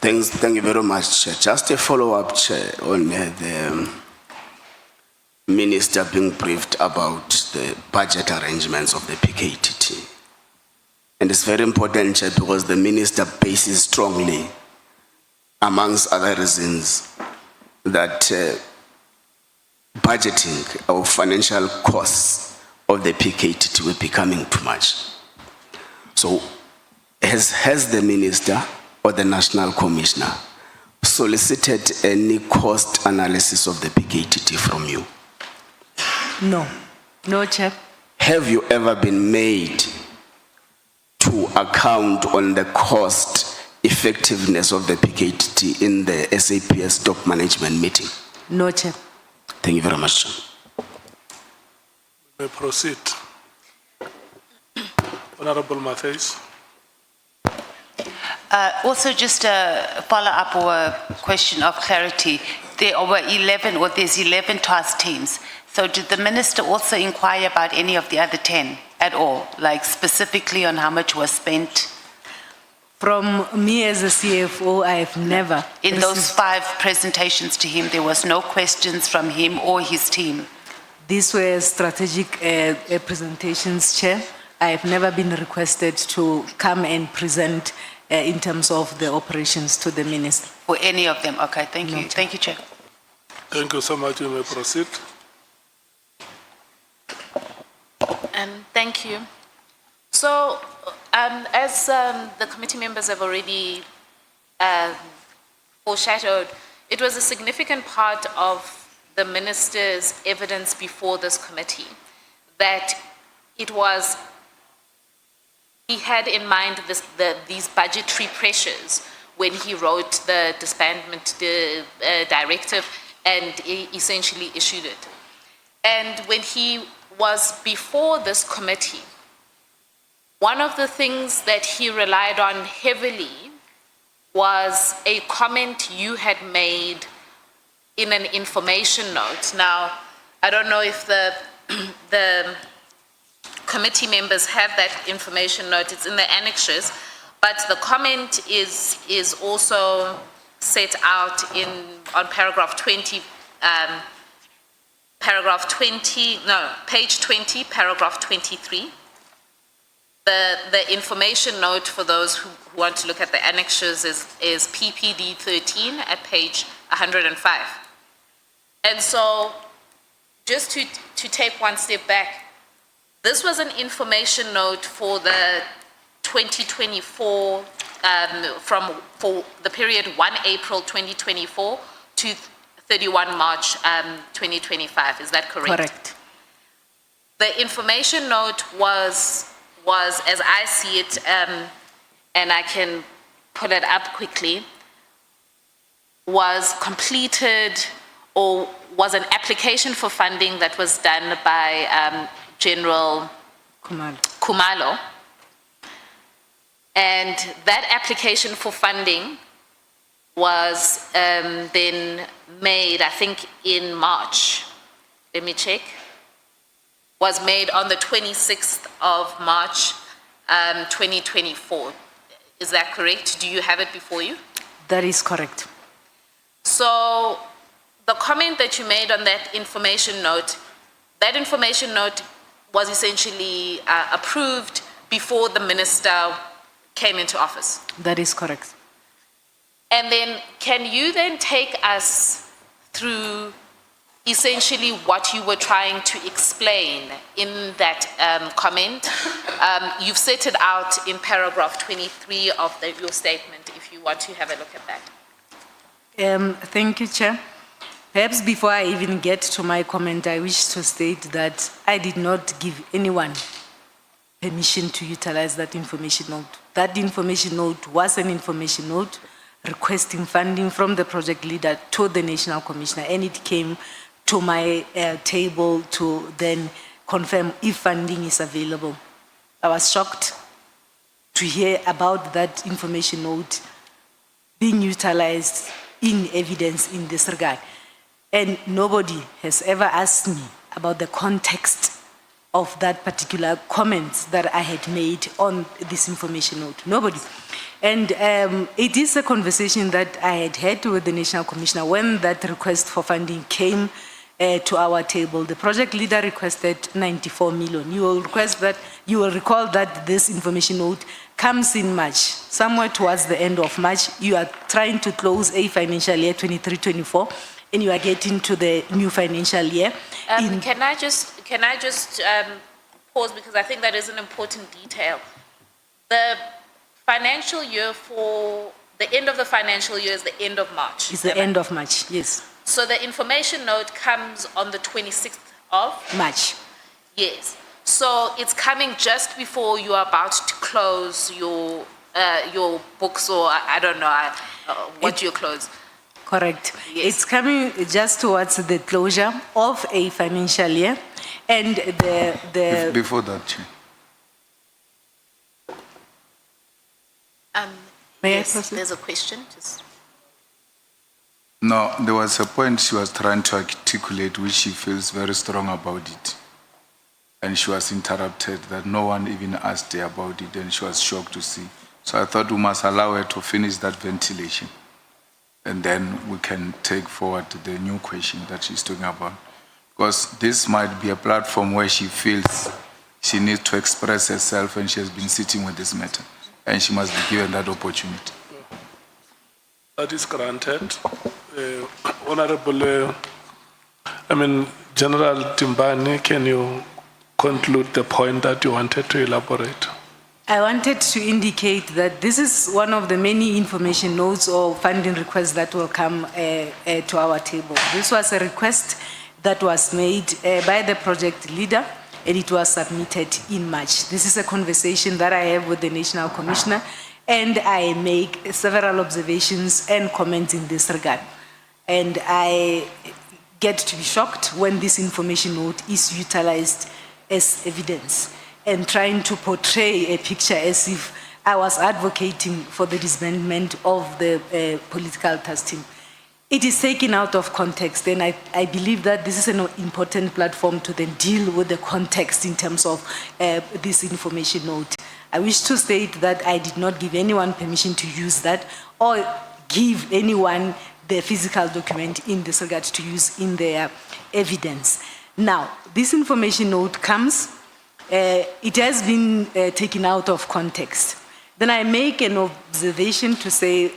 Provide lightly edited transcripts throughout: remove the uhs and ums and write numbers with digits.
Thank you very much, Chair. Just a follow-up, Chair, on the Minister being briefed about the budget arrangements of the PKTT. And it's very important, Chair, because the Minister bases strongly, amongst other reasons, that budgeting or financial costs of the PKTT will be becoming too much. So has the Minister or the National Commissioner solicited any cost analysis of the PKTT from you? No. No, Chair. Have you ever been made to account on the cost effectiveness of the PKTT in the SAPS stock management meeting? No, Chair. Thank you very much, Chair. May proceed. Honorable Matthews. Also, just a follow-up or a question of clarity. There were 11, or there's 11 task teams. So did the Minister also inquire about any of the other 10 at all, like specifically on how much was spent? From me as a CFO, I have never. In those 5 presentations to him, there was no questions from him or his team? These were strategic presentations, Chair. I have never been requested to come and present in terms of the operations to the Minister. For any of them? Okay, thank you. No, Chair. Thank you, Chair. Thank you so much. You may proceed. Thank you. So, as the committee members have already foreshadowed, it was a significant part of the Minister's evidence before this committee that he had in mind these budgetary pressures when he wrote the disbandment directive and essentially issued it. And when he was before this committee, one of the things that he relied on heavily was a comment you had made in an information note. Now, I don't know if the committee members have that information note. It's in the annexures, but the comment is also set out on paragraph 20, page 20, paragraph 23. The information note for those who want to look at the annexures is PPD 13 at page 105. And so, just to take one step back, this was an information note for the 2024, for the period 1 April 2024 to 31 March 2025. Is that correct? Correct. The information note was, as I see it, and I can pull it up quickly, was completed or was an application for funding that was done by General Kumalo. And that application for funding was then made, I think, in March. Let me check. Was made on the 26th of March, 2024. Is that correct? Do you have it before you? That is correct. So the comment that you made on that information note was essentially approved before the Minister came into office. That is correct. And then can you then take us through essentially what you were trying to explain in that comment? You've set it out in paragraph 23 of your statement, if you want to have a look at that. Thank you, Chair. Perhaps before I even get to my comment, I wish to state that I did not give anyone permission to utilize that information note. That information note was an information note requesting funding from the project leader to the National Commissioner, and it came to my table to then confirm if funding is available. I was shocked to hear about that information note being utilized in evidence in this regard. And nobody has ever asked me about the context of that particular comment that I had made on this information note. Nobody. And it is a conversation that I had with the National Commissioner when that request for funding came to our table. The project leader requested 94 million. You will recall that this information note comes in March, somewhere towards the end of March. You are trying to close a financial year 23-24, and you are getting to the new financial year. Can I just pause, because I think that is an important detail. The financial year for the end of the financial year is the end of March. It's the end of March, yes. So the information note comes on the 26th of? March. Yes. So it's coming just before you are about to close your books, or I don't know what you close. Correct. Yes. It's coming just towards the closure of a financial year, and the Before that, Chair. May I Yes, proceed? there's a question. Just. No, there was a point she was trying to articulate which she feels very strong about it. And she was interrupted that no one even asked her about it, and she was shocked to see. So I thought we must allow her to finish that ventilation. And then we can take forward the new question that she's talking about. Because this might be a platform where she feels she needs to express herself, and she has been sitting with this matter. And she must be given that opportunity. That is granted. Honorable, General Dimpane, can you conclude the point that you wanted to elaborate? I wanted to indicate that this is one of the many information notes or funding requests that will come to our table. This was a request that was made by the project leader, and it was submitted in March. This is a conversation that I have with the National Commissioner, and I make several observations and comments in this regard. And I get to be shocked when this information note is utilized as evidence and trying to portray a picture as if I was advocating for the disbandment of the political task team. It is taken out of context, and I believe that this is an important platform to then deal with the context in terms of this information note. I wish to state that I did not give anyone permission to use that or give anyone the physical document in this regard to use in their evidence. Now, this information note comes, it has been taken out of context. Then I make an observation to say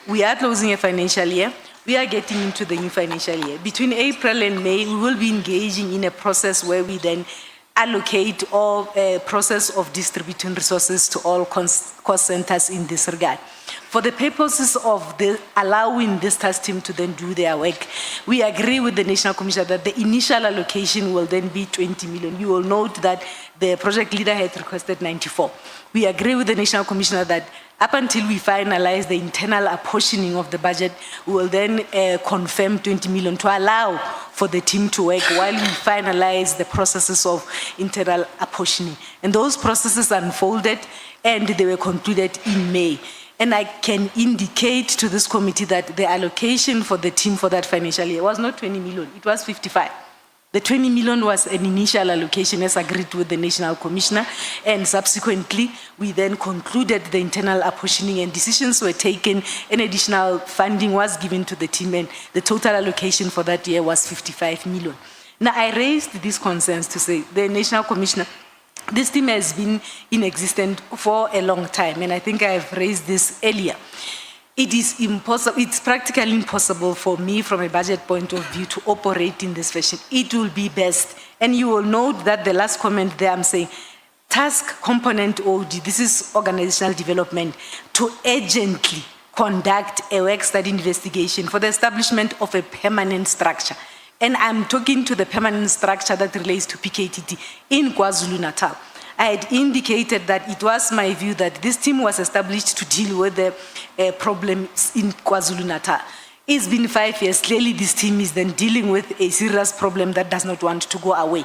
we are closing a financial year. We are getting into the new financial year. Between April and May, we will be engaging in a process where we then allocate or a process of distributing resources to all cost centers in this regard. For the purposes of allowing this task team to then do their work, we agree with the National Commissioner that the initial allocation will then be 20 million. You will note that the project leader had requested 94. We agree with the National Commissioner that up until we finalize the internal apportioning of the budget, we will then confirm 20 million to allow for the team to work while we finalize the processes of internal apportioning. And those processes unfolded and they were concluded in May. And I can indicate to this committee that the allocation for the team for that financial year was not 20 million, it was 55. The 20 million was an initial allocation as agreed with the National Commissioner, and subsequently we then concluded the internal apportioning and decisions were taken, and additional funding was given to the team, and the total allocation for that year was 55 million. Now I raised these concerns to say the National Commissioner, this team has been in existence for a long time, and I think I have raised this earlier. It is impossible, it's practically impossible for me from a budget point of view to operate in this fashion. It will be best. And you will note that the last comment there I'm saying, task component OD, this is organizational development, to urgently conduct a work study investigation for the establishment of a permanent structure. And I'm talking to the permanent structure that relates to PKTT in KwaZulu-Natal. I had indicated that it was my view that this team was established to deal with the problems in KwaZulu-Natal. It's been 5 years. Clearly, this team is then dealing with a serious problem that does not want to go away.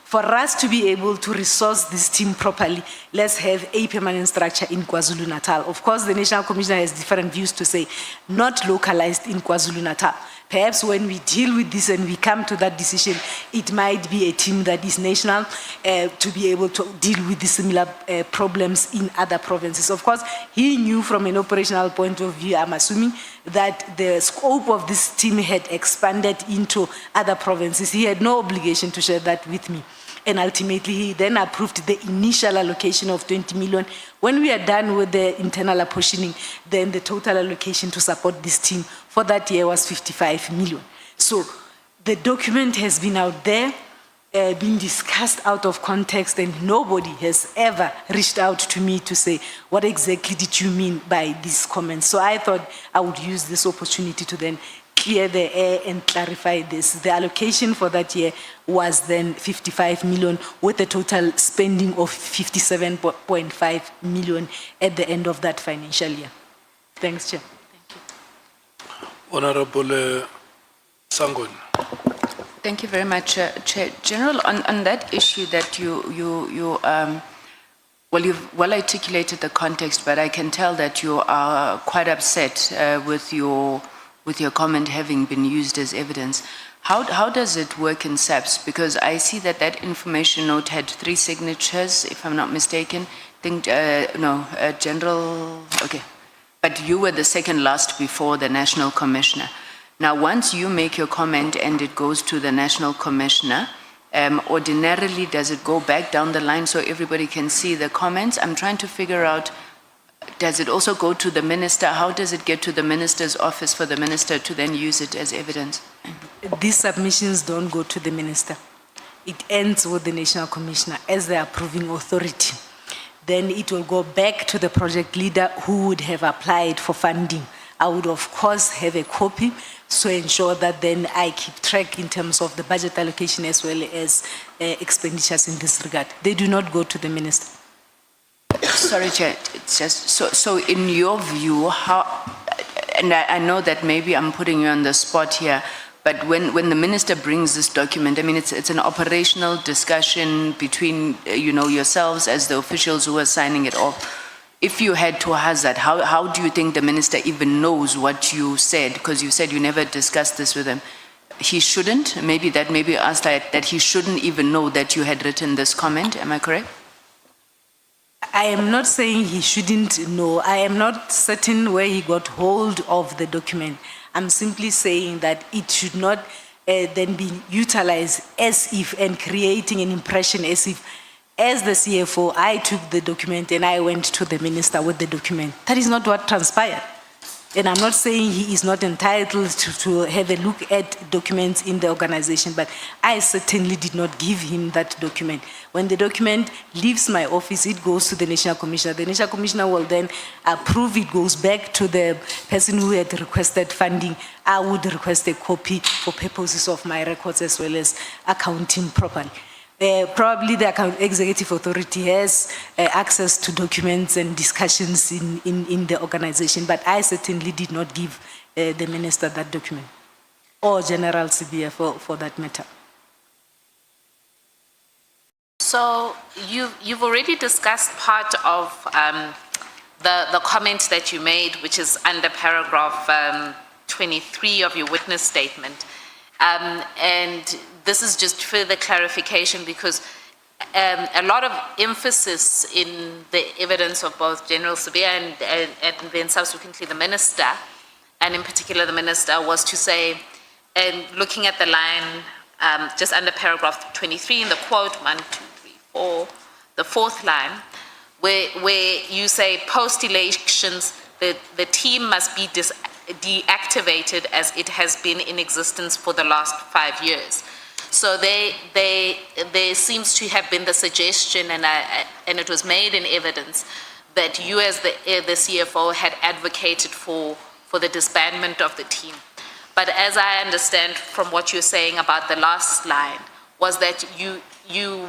For us to be able to resource this team properly, let's have a permanent structure in KwaZulu-Natal. Of course, the National Commissioner has different views to say, not localized in KwaZulu-Natal. Perhaps when we deal with this and we come to that decision, it might be a team that is national to be able to deal with the similar problems in other provinces. Of course, he knew from an operational point of view, I'm assuming, that the scope of this team had expanded into other provinces. He had no obligation to share that with me. And ultimately, he then approved the initial allocation of 20 million. When we are done with the internal apportioning, then the total allocation to support this team for that year was 55 million. So the document has been out there, being discussed out of context, and nobody has ever reached out to me to say, what exactly did you mean by these comments? So I thought I would use this opportunity to then clear the air and clarify this. The allocation for that year was then 55 million with a total spending of 57.5 million at the end of that financial year. Thanks, Chair. Honorable Sangon. Thank you very much, Chair. General, on that issue that you've well articulated the context, but I can tell that you are quite upset with your comment having been used as evidence. How does it work in SAPS? Because I see that information note had 3 signatures, if I'm not mistaken. General, okay. But you were the second last before the National Commissioner. Now, once you make your comment and it goes to the National Commissioner, ordinarily, does it go back down the line so everybody can see the comments? I'm trying to figure out, does it also go to the minister? How does it get to the minister's office for the minister to then use it as evidence? These submissions don't go to the minister. It ends with the National Commissioner as the approving authority. Then it will go back to the project leader who would have applied for funding. I would, of course, have a copy to ensure that then I keep track in terms of the budget allocation as well as expenditures in this regard. They do not go to the minister. Sorry, Chair, it's just, so in your view, how, and I know that maybe I'm putting you on the spot here, but when the minister brings this document, I mean, it's an operational discussion between, yourselves as the officials who are signing it off. If you had to hazard, how do you think the minister even knows what you said? Because you said you never discussed this with him. He shouldn't, maybe asked that he shouldn't even know that you had written this comment, am I correct? I am not saying he shouldn't know. I am not certain where he got hold of the document. I'm simply saying that it should not then be utilized as if, and creating an impression as if, as the CFO, I took the document and I went to the minister with the document. That is not what transpired. And I'm not saying he is not entitled to have a look at documents in the organization, but I certainly did not give him that document. When the document leaves my office, it goes to the National Commissioner. The National Commissioner will then approve it, goes back to the person who had requested funding. I would request a copy for purposes of my records as well as accounting properly. Probably the executive authority has access to documents and discussions in the organization, but I certainly did not give the minister that document, or General Sibia for that matter. So you've already discussed part of the comment that you made, which is under paragraph 23 of your witness statement. And this is just further clarification because a lot of emphasis in the evidence of both General Sibia and then subsequently the minister, and in particular the minister, was to say, and looking at the line just under paragraph 23 in the quote, 1, 2, 3, 4, the 4th line, where you say post-elections, the team must be deactivated as it has been in existence for the last 5 years. So there seems to have been the suggestion, and it was made in evidence, that you as the CFO had advocated for the disbandment of the team. But as I understand from what you're saying about the last line, was that you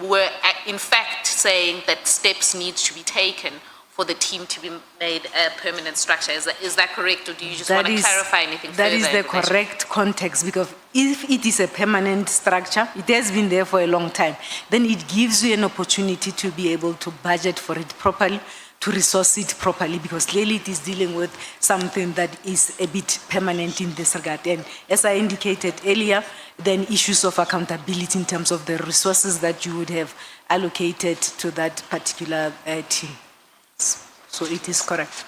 were in fact saying that steps need to be taken for the team to be made a permanent structure. Is that correct, or do you just want to clarify anything further? That is the correct context, because if it is a permanent structure, it has been there for a long time, then it gives you an opportunity to be able to budget for it properly, to resource it properly, because clearly it is dealing with something that is a bit permanent in this regard. And as I indicated earlier, then issues of accountability in terms of the resources that you would have allocated to that particular team. So it is correct.